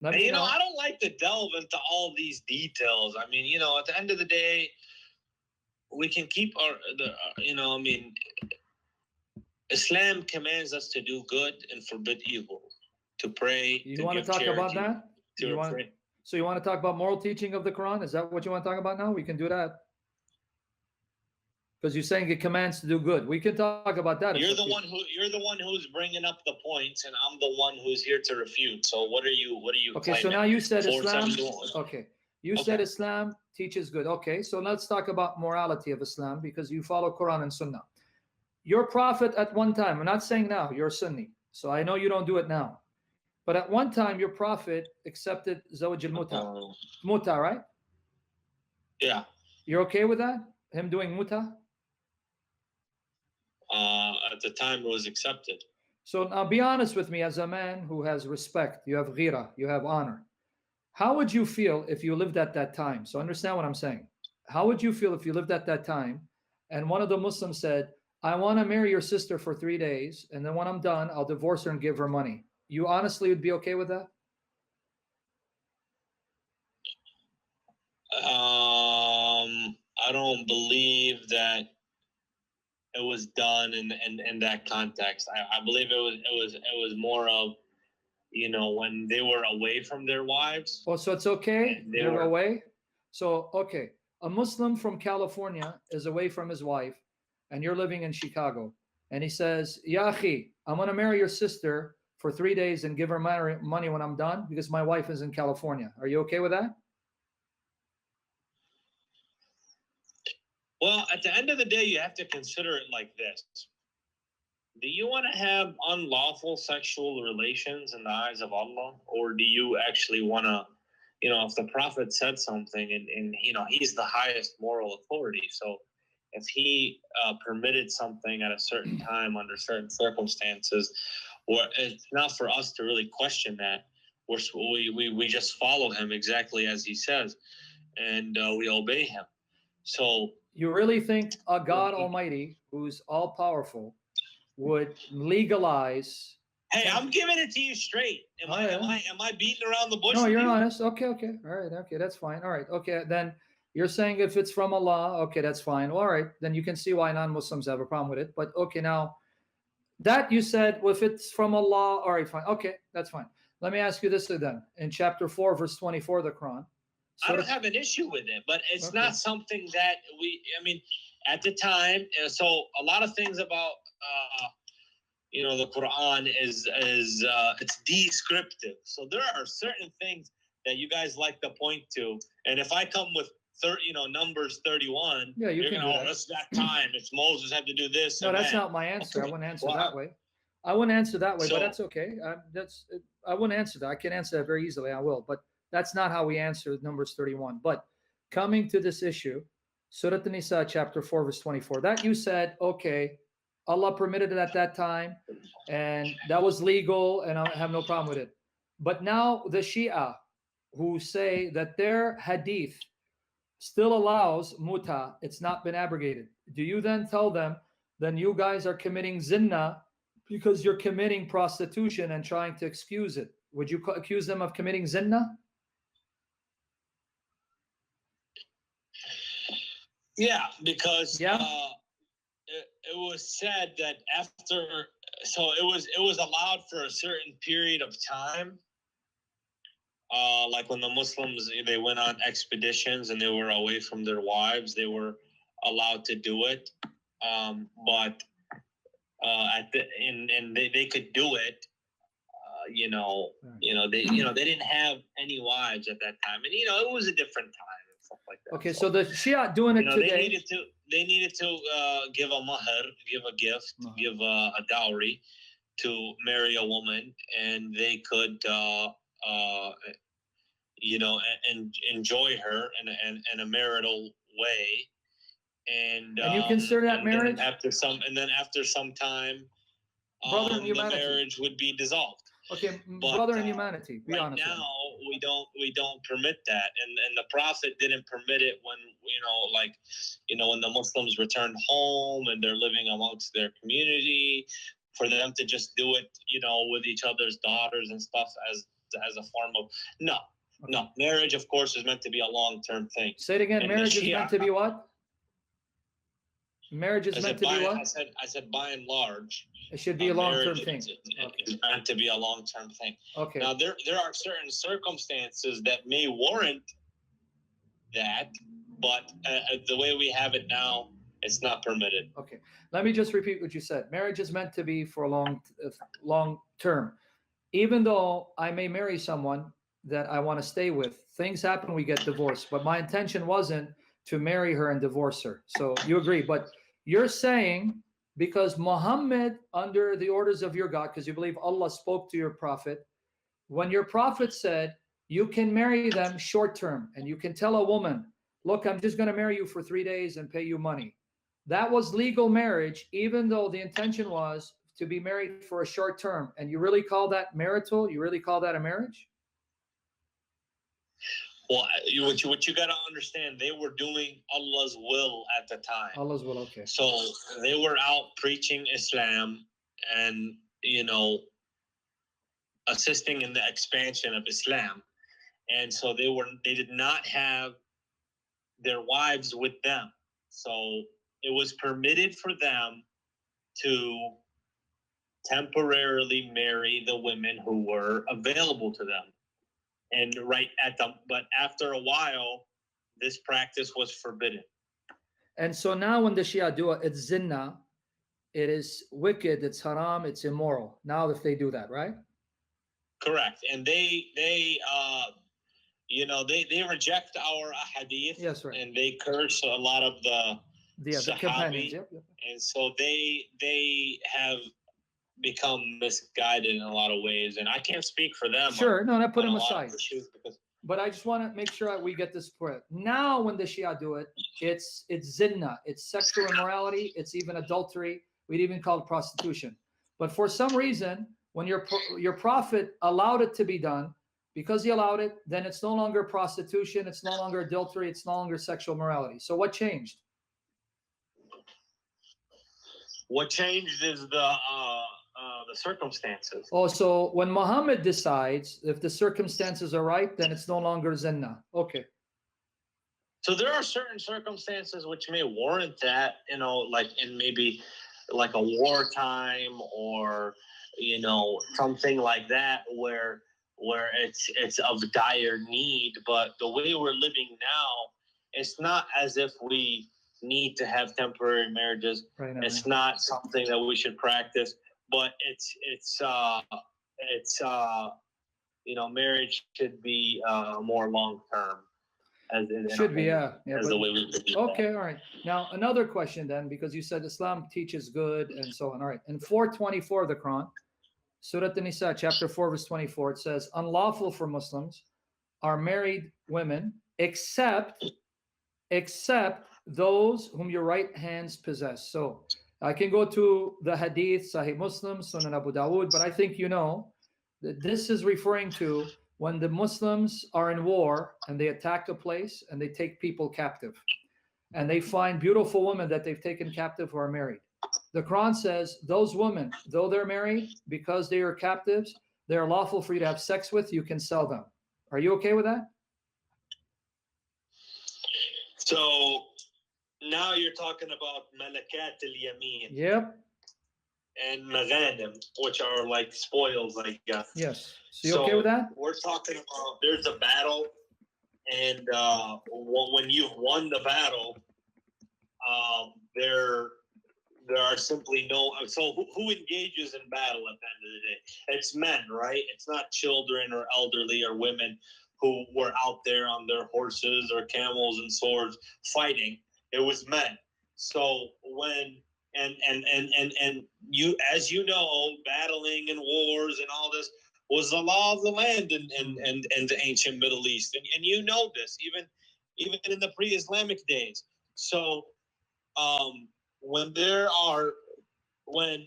Let And, me know. I don't like to delve into all these details. I mean, at the end of the day, we can keep Islam commands us to do good and forbid evil, to pray, You to want to give talk about charity, that? You want pray. so you want to talk about moral teaching of the Quran? Is that what you want to talk about now? We can do that. Because you're saying it commands to do good. We can talk about that. You're the one who's bringing up the points, and I'm the one who's here to refute. So what are you Okay, claiming? so now you said Islam. 471. Okay. You said Islam teaches good. Okay, so let's talk about morality of Islam because you follow Quran and Sunnah. Your prophet at one time, I'm not saying now, you're Sunni, so I know you don't do it now. But at one time, your prophet accepted Zawj al-Muta. Muta, right? Yeah. You're okay with that? Him doing Muta? At the time, it was accepted. So now be honest with me as a man who has respect. You have ghira, you have honor. How would you feel if you lived at that time? So understand what I'm saying. How would you feel if you lived at that time and one of the Muslims said, I want to marry your sister for 3 days, and then when I'm done, I'll divorce her and give her money? You honestly would be okay with that? I don't believe that it was done in that context. I believe it was more of, when they were away from their wives. Oh, so it's okay? They're away? So, okay, a Muslim from California is away from his wife, and you're living in Chicago, and he says, Ya akhi, I'm going to marry your sister for 3 days and give her money when I'm done because my wife is in California. Are you okay with that? Well, at the end of the day, you have to consider it like this. Do you want to have unlawful sexual relations in the eyes of Allah? Or do you actually want to, if the Prophet said something and he's the highest moral authority. So if he permitted something at a certain time under certain circumstances, or it's not for us to really question that. We just follow him exactly as he says, and we obey him. So you really think a God Almighty, who's all powerful, would legalize? Hey, I'm giving it to you straight. Am I beating around the bush? No, you're honest. Okay. All right. Okay, that's fine. All right. Okay, then you're saying if it's from Allah, okay, that's fine. All right, then you can see why non-Muslims have a problem with it. But okay, now that you said, well, if it's from Allah, all right, fine. Okay, that's fine. Let me ask you this then. In chapter 4, verse 24 of the Quran. I don't have an issue with it, but it's not something that at the time, so a lot of things about the Quran is it's descriptive. So there are certain things that you guys like to point to, and if I come with Numbers 31, you're gonna that's that time. It's Moses had to do this. No, that's not my answer. I wouldn't answer that way. I wouldn't answer that way, but that's okay. I wouldn't answer that. I can answer that very easily. I will, but that's not how we answer Numbers 31. But coming to this issue, Surah An-Nisa, chapter 4, verse 24, that you said, okay, Allah permitted it at that time, and that was legal, and I have no problem with it. But now the Shia, who say that their hadith still allows muta, it's not been abrogated. Do you then tell them, then you guys are committing zina because you're committing prostitution and trying to excuse it? Would you accuse them of committing zina? Yeah, because it was said that it was allowed for a certain period of time. Like when the Muslims, they went on expeditions and they were away from their wives, they were allowed to do it. But they could do it. They didn't have any wives at that time, and it was a different time and stuff like that. Okay, so the Shia doing it today. They needed to give a mahr, give a gift, give a dowry to marry a woman, and they could enjoy her in a marital way. And you consider that marriage? After some time, the marriage would be dissolved. Okay, brother in humanity, be honest. Right now, we don't permit that, and the Prophet didn't permit it when when the Muslims return home and they're living amongst their community, for them to just do it with each other's daughters and stuff as a form of no. No, marriage, of course, is meant to be a long-term thing. Say it again. Marriage is meant to be what? Marriage is meant to be what? I said by and large, it should be a long-term thing. It's meant to be a long-term thing. Okay. Now, there are certain circumstances that may warrant that, but the way we have it now, it's not permitted. Okay. Let me just repeat what you said. Marriage is meant to be for a long term. Even though I may marry someone that I want to stay with, things happen, we get divorced. But my intention wasn't to marry her and divorce her. So you agree. But you're saying because Muhammad, under the orders of your God, because you believe Allah spoke to your prophet, when your prophet said, you can marry them short term, and you can tell a woman, look, I'm just going to marry you for 3 days and pay you money. That was legal marriage, even though the intention was to be married for a short term. And you really call that marital? You really call that a marriage? Well, what you got to understand, they were doing Allah's will at the time. Allah's will, okay. So they were out preaching Islam and, assisting in the expansion of Islam. And so they did not have their wives with them. So it was permitted for them to temporarily marry the women who were available to them. And but after a while, this practice was forbidden. And so now when the Shia do it, it's zinna, it is wicked, it's haram, it's immoral. Now if they do that, right? Correct. And they reject our hadith. Yes, right. And they curse a lot of the companions. Yep. And so they have become misguided in a lot of ways, and I can't speak for them. Sure, no, put them aside. But I just want to make sure we get this correct. Now, when the Shia do it, it's zinna, it's sexual immorality, it's even adultery. We'd even call it prostitution. But for some reason, when your prophet allowed it to be done, because he allowed it, then it's no longer prostitution, it's no longer adultery, it's no longer sexual morality. So what changed? What changed is the circumstances. Oh, so when Muhammad decides, if the circumstances are right, then it's no longer zinna. Okay. So there are certain circumstances which may warrant that, like in maybe like a wartime or, something like that where it's of dire need. But the way we're living now, it's not as if we need to have temporary marriages. Right now, it's not something that we should practice. But marriage should be more long term. Should be, yeah. The way we do okay, all right. Now another question then, because you said Islam teaches good and so on. All right. In 424 of the Quran, Surah An-Nisa, chapter 4, verse 24, it says, unlawful for Muslims are married women except those whom your right hands possess. So I can go to the Hadith, Sahih Muslim, Sunan Abu Dawood, but I think that this is referring to when the Muslims are in war and they attack a place and they take people captive. And they find beautiful women that they've taken captive who are married. The Quran says those women, though they're married, because they are captives, they are lawful for you to have sex with, you can sell them. Are you okay with that? So now you're talking about malakat al-yamin. Yep. And maghanim, which are like spoils, I guess. Yes. So you okay with that? We're talking about there's a battle, and when you've won the battle, there are simply no. So who engages in battle at the end of the day? It's men, right? It's not children or elderly or women who were out there on their horses or camels and swords fighting. It was men. So when and you, as you know, battling and wars and all this was the law of the land in the ancient Middle East, and you know this even in the pre-Islamic days. So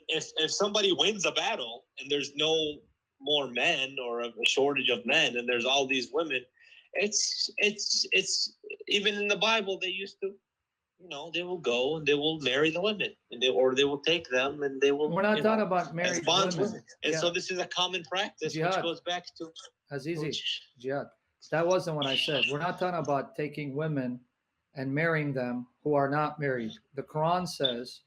if somebody wins a battle and there's no more men or a shortage of men and there's all these women, it's even in the Bible they used to, they will go and they will marry the women and they will take them and they will. We're not talking about married women. And so this is a common practice, Jihad. which goes back to Azizi, Jihad. That wasn't what I said. We're not talking about taking women and marrying them who are not married. The Quran says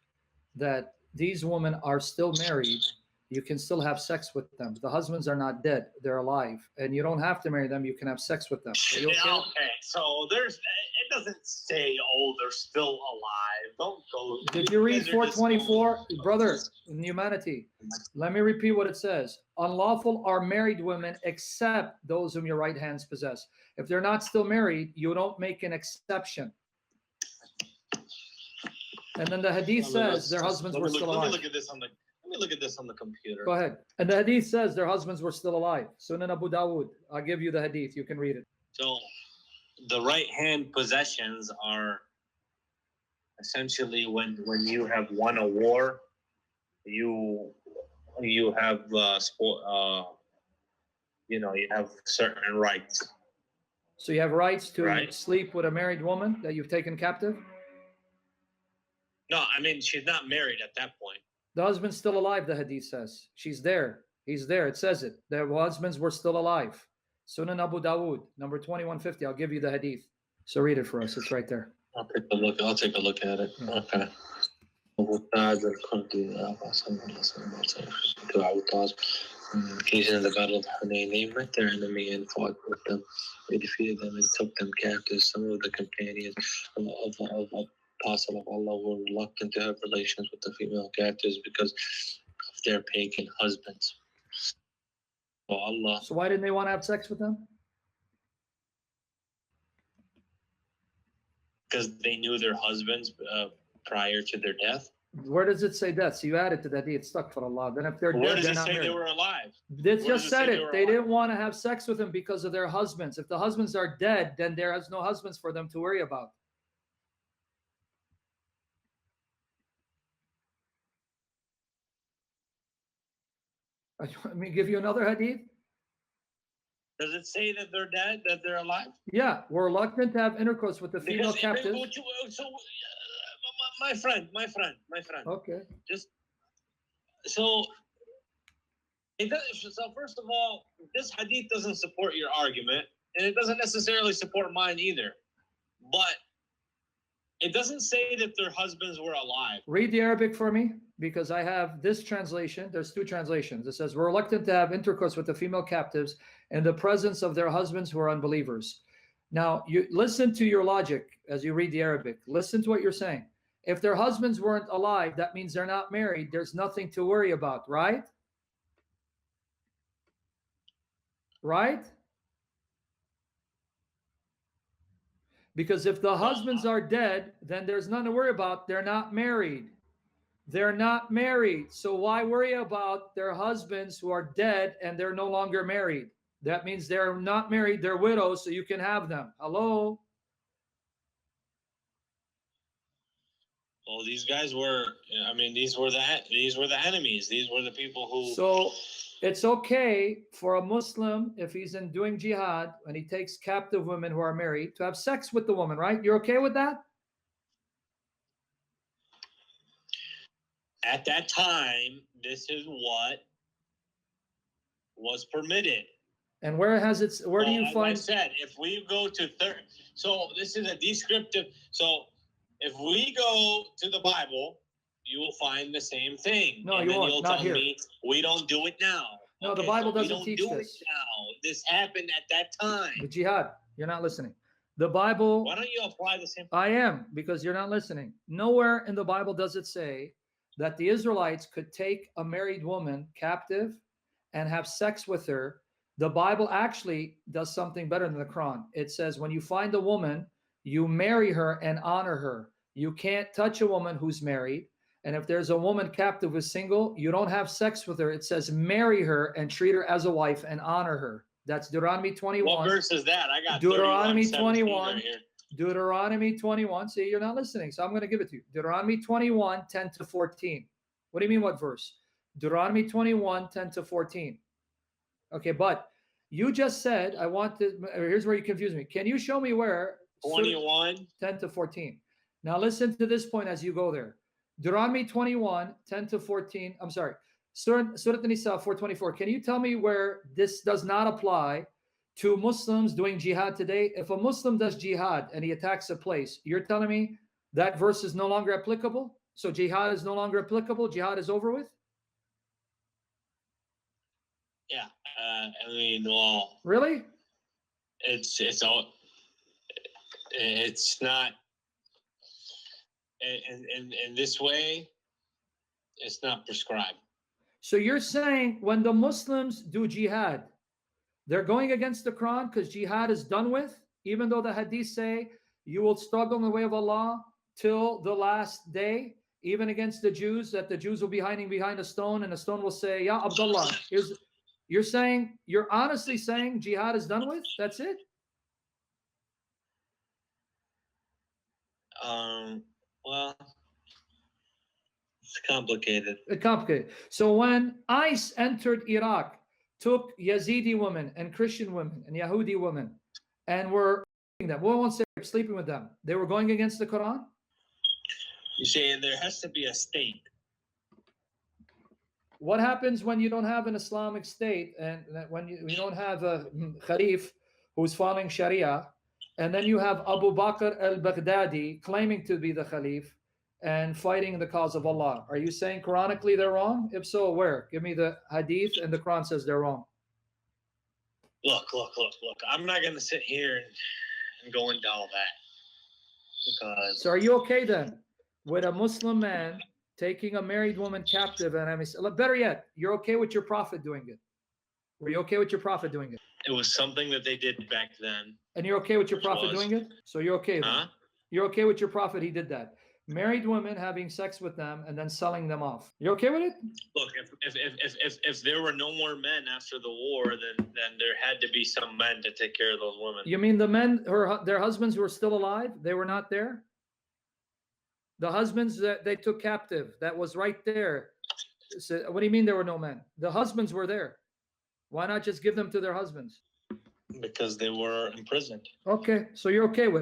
that these women are still married. You can still have sex with them. The husbands are not dead; they're alive, and you don't have to marry them. You can have sex with them. Are you okay? Okay, so it doesn't say, oh, they're still alive. Don't go. Did you read 424, brother? In humanity, let me repeat what it says. Unlawful are married women except those whom your right hands possess. If they're not still married, you don't make an exception. And then the hadith says their husbands were still alive. Let me look at this on the computer. Go ahead. And the hadith says their husbands were still alive. Sunan Abu Dawud. I'll give you the hadith. You can read it. So the right hand possessions are essentially when you have won a war, you have you have certain rights. So you have rights to sleep with a married woman that you've taken captive? No, I mean she's not married at that point. The husband's still alive, the hadith says. She's there. He's there. It says it. Their husbands were still alive. Sunan Abu Dawud, number 2150. I'll give you the hadith. So read it for us. It's right there. I'll take a look at it. Okay. Occasion of the Battle of Hunayn, they met their enemy and fought with them. They defeated them and took them captive. Some of the companions of Apostle of Allah were reluctant to have relations with the female captives because of their pagan husbands. So why didn't they want to have sex with them? Because they knew their husbands prior to their death. Where does it say death? So you added to that. It's stuck for Allah. Then if they're dead, they're not married. Where does it say they were alive? It just said it. They didn't want to have sex with them because of their husbands. If the husbands are dead, then there is no husbands for them to worry about. Let me give you another hadith. Does it say that they're dead, that they're alive? Yeah, we're reluctant to have intercourse with the female captives. My friend. Okay. So first of all, this hadith doesn't support your argument, and it doesn't necessarily support mine either. But it doesn't say that their husbands were alive. Read the Arabic for me, because I have this translation. There's two translations. It says, we're reluctant to have intercourse with the female captives in the presence of their husbands who are unbelievers. Now, you listen to your logic as you read the Arabic. Listen to what you're saying. If their husbands weren't alive, that means they're not married. There's nothing to worry about, right? Right? Because if the husbands are dead, then there's nothing to worry about. They're not married. They're not married. So why worry about their husbands who are dead and they're no longer married? That means they're not married. They're widows, so you can have them. Hello? Well, these guys were, I mean, these were the enemies. These were the people who... So it's okay for a Muslim, if he's doing jihad, and he takes captive women who are married, to have sex with the woman, right? You're okay with that? At that time, this is what was permitted. And where has it? Where do you find? Like I said, if we go to so this is a descriptive. So if we go to the Bible, you will find the same thing. No, you won't. You'll not tell here. me we don't do it now. No, the Bible doesn't teach this. It now. This happened at that time. The jihad. You're not listening. The Bible. Why don't you apply the same? I am, because you're not listening. Nowhere in the Bible does it say that the Israelites could take a married woman captive and have sex with her. The Bible actually does something better than the Quran. It says when you find a woman, you marry her and honor her. You can't touch a woman who's married. And if there's a woman captive who's single, you don't have sex with her. It says marry her and treat her as a wife and honor her. That's Deuteronomy 21. What verse is that? I got Deuteronomy 21. Right here. Deuteronomy 21. See, you're not listening, so I'm going to give it to you. Deuteronomy 21, 10 to 14. What do you mean, what verse? Deuteronomy 21, 10 to 14. Okay, but you just said, here's where you confuse me. Can you show me where? 21. 10 to 14. Now listen to this point as you go there. Deuteronomy 21, 10 to 14. I'm sorry. Surah An-Nisa 424. Can you tell me where this does not apply to Muslims doing jihad today? If a Muslim does jihad and he attacks a place, you're telling me that verse is no longer applicable? So jihad is no longer applicable? Jihad is over with? Yeah. I mean, well, Really? it's not in this way, it's not prescribed. So you're saying when the Muslims do jihad, they're going against the Quran because jihad is done with, even though the hadith say you will struggle in the way of Allah till the last day, even against the Jews, that the Jews will be hiding behind a stone and the stone will say, Ya Abdullah, you're honestly saying jihad is done with? That's it? Well, it's complicated. Complicated. So when ICE entered Iraq, took Yazidi women and Christian women and Yahudi women and were them, we won't say sleeping with them, they were going against the Quran? You say there has to be a state. What happens when you don't have an Islamic state and when you don't have a Khalif who's following Sharia, and then you have Abu Bakr al-Baghdadi claiming to be the Khalif and fighting the cause of Allah? Are you saying Quranically they're wrong? If so, where? Give me the hadith and the Quran says they're wrong. Look. I'm not going to sit here and go into all that. Because... So are you okay then with a Muslim man taking a married woman captive? And better yet, you're okay with your prophet doing it? Were you okay with your prophet doing it? It was something that they did back then. And you're okay with your prophet doing it? So you're okay then? Huh? You're okay with your prophet, he did that. Married women having sex with them and then selling them off. You okay with it? Look, if there were no more men after the war, then there had to be some men to take care of those women. You mean the men, their husbands were still alive? They were not there? The husbands that they took captive, that was right there. So, what do you mean there were no men? The husbands were there. Why not just give them to their husbands? Because they were imprisoned. Okay, so you're okay with it.